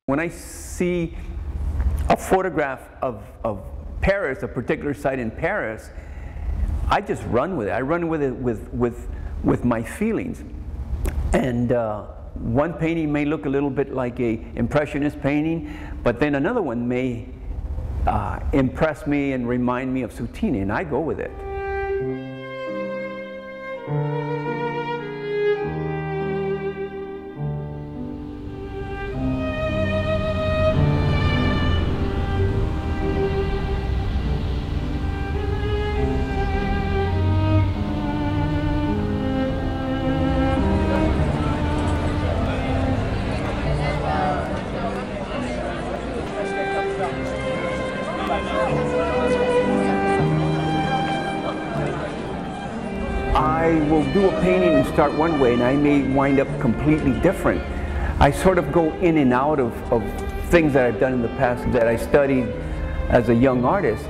When I see a photograph of Paris, a particular site in Paris, I just run with it. I run with it with my feelings. And one painting may look a little bit like a impressionist painting, but then another one may impress me and remind me of Soutine, and I go with it. I will do a painting and start one way, and I may wind up completely different. I sort of go in and out of things that I've done in the past that I studied as a young artist.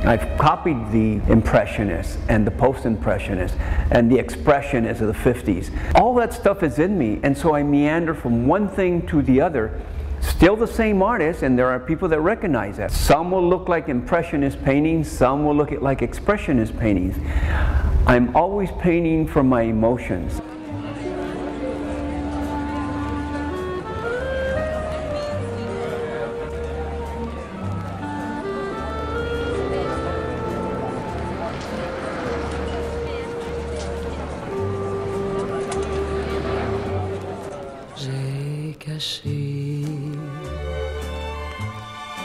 I've copied the Impressionists and the Post-Impressionists and the Expressionists of the 50s. All that stuff is in me, and so I meander from one thing to the other. Still the same artist, and there are people that recognize that. Some will look like Impressionist paintings, some will look like Expressionist paintings. I'm always painting from my emotions. J'ai caché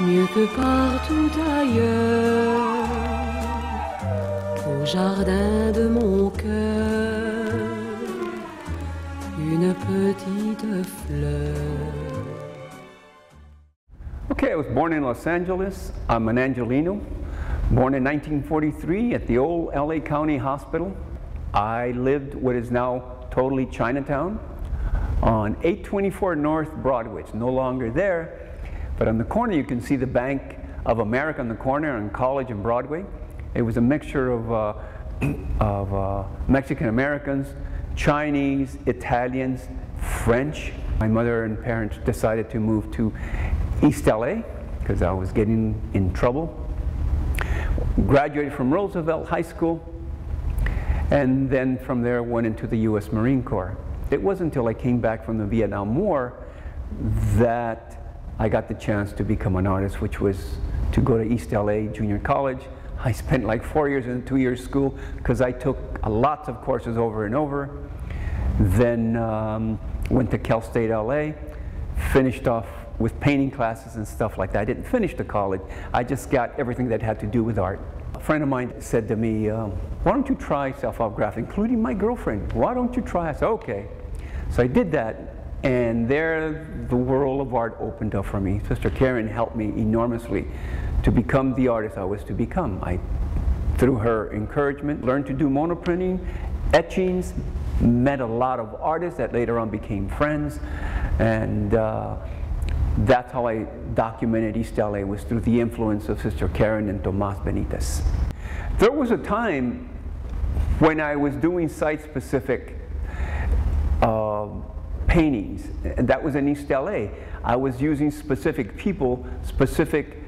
mieux que partout ailleurs au jardin de mon cœur une petite fleur. Okay, I was born in Los Angeles. I'm an Angelino, born in 1943 at the old LA County Hospital. I lived what is now totally Chinatown on 824 North Broadway. It's no longer there, but on the corner you can see the Bank of America on the corner on College and Broadway. It was a mixture of Mexican Americans, Chinese, Italians, French. My mother and parents decided to move to East LA because I was getting in trouble. Graduated from Roosevelt High School, and then from there went into the U.S. Marine Corps. It wasn't until I came back from the Vietnam War that I got the chance to become an artist, which was to go to East LA Junior College. I spent like 4 years in a 2-year school because I took lots of courses over and over. Then went to Cal State LA, finished off with painting classes and stuff like that. I didn't finish the college. I just got everything that had to do with art. A friend of mine said to me, why don't you try self-autograph, including my girlfriend. Why don't you try? I said, okay. So I did that, and there the world of art opened up for me. Sister Karen helped me enormously to become the artist I was to become. Through her encouragement, learned to do monoprinting, etchings, met a lot of artists that later on became friends, and that's how I documented East LA, was through the influence of Sister Karen and Tomas Benitez. There was a time when I was doing site-specific paintings, and that was in East LA. I was using specific people, specific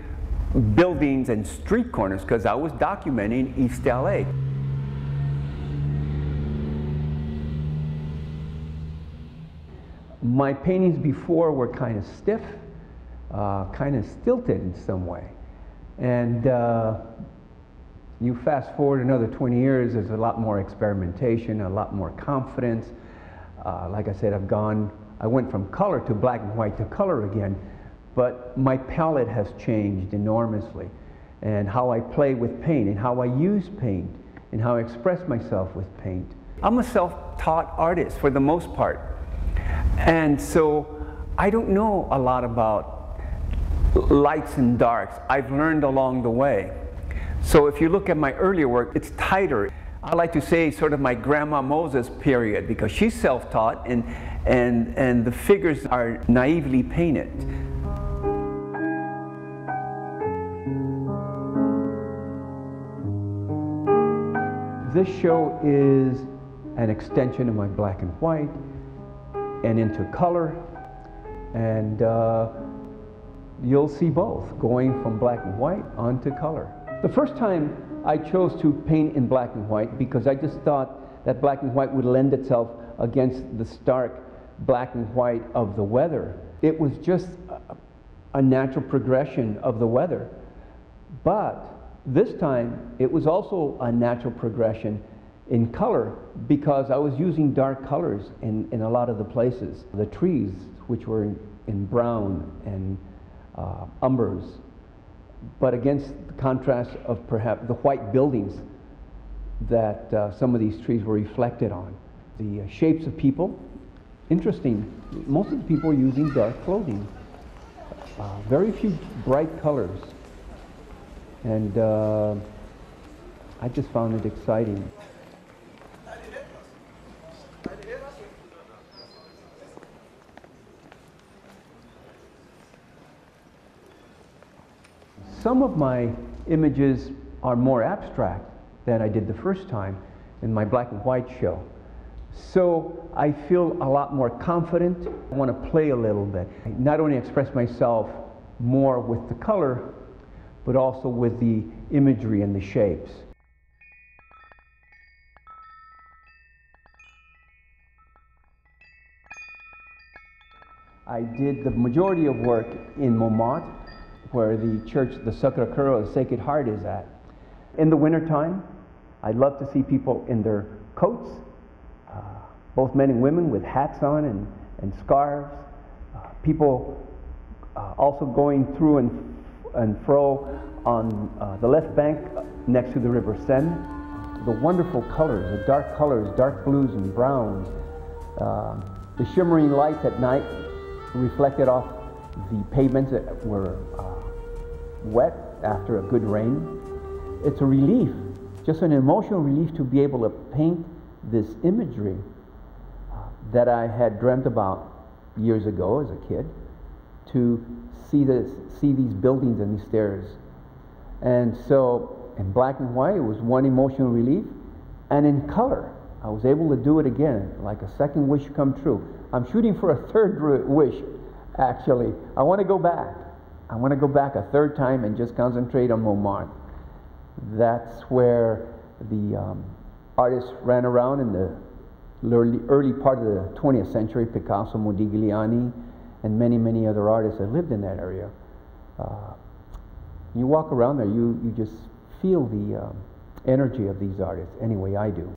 buildings and street corners because I was documenting East LA. My paintings before were kind of stiff, kind of stilted in some way. And you fast forward another 20 years, there's a lot more experimentation, a lot more confidence. Like I said, I went from color to black and white to color again, but my palette has changed enormously. And how I play with paint, and how I use paint, and how I express myself with paint. I'm a self-taught artist for the most part. And so I don't know a lot about lights and darks. I've learned along the way. So if you look at my earlier work, it's tighter. I like to say sort of my Grandma Moses period, because she's self-taught and the figures are naively painted. This show is an extension of my black and white and into color, and you'll see both, going from black and white onto color. The first time I chose to paint in black and white because I just thought that black and white would lend itself against the stark black and white of the weather. It was just a natural progression of the weather. But this time, it was also a natural progression in color because I was using dark colors in a lot of the places. The trees, which were in brown and umbers, but against the contrast of perhaps the white buildings that some of these trees were reflected on. The shapes of people, interesting, most of the people are using dark clothing. Very few bright colors. And I just found it exciting. Some of my images are more abstract than I did the first time in my black and white show. So I feel a lot more confident. I want to play a little bit. Not only express myself more with the color, but also with the imagery and the shapes. I did the majority of work in Montmartre, where the church, the Sacré-Cœur, the Sacred Heart, is at. In the wintertime, I love to see people in their coats, both men and women with hats on and scarves. People also going through and fro on the left bank next to the River Seine. The wonderful colors, the dark colors, dark blues and browns. The shimmering lights at night reflected off the pavements that were wet after a good rain. It's a relief, just an emotional relief to be able to paint this imagery that I had dreamt about years ago as a kid, to see these buildings and these stairs. And so in black and white, it was one emotional relief, and in color, I was able to do it again, like a second wish come true. I'm shooting for a third wish, actually. I want to go back. I want to go back a third time and just concentrate on Montmartre. That's where the artists ran around in the early part of the 20th century, Picasso, Modigliani, and many, many other artists that lived in that area. You walk around there, you just feel the energy of these artists. Anyway, I do.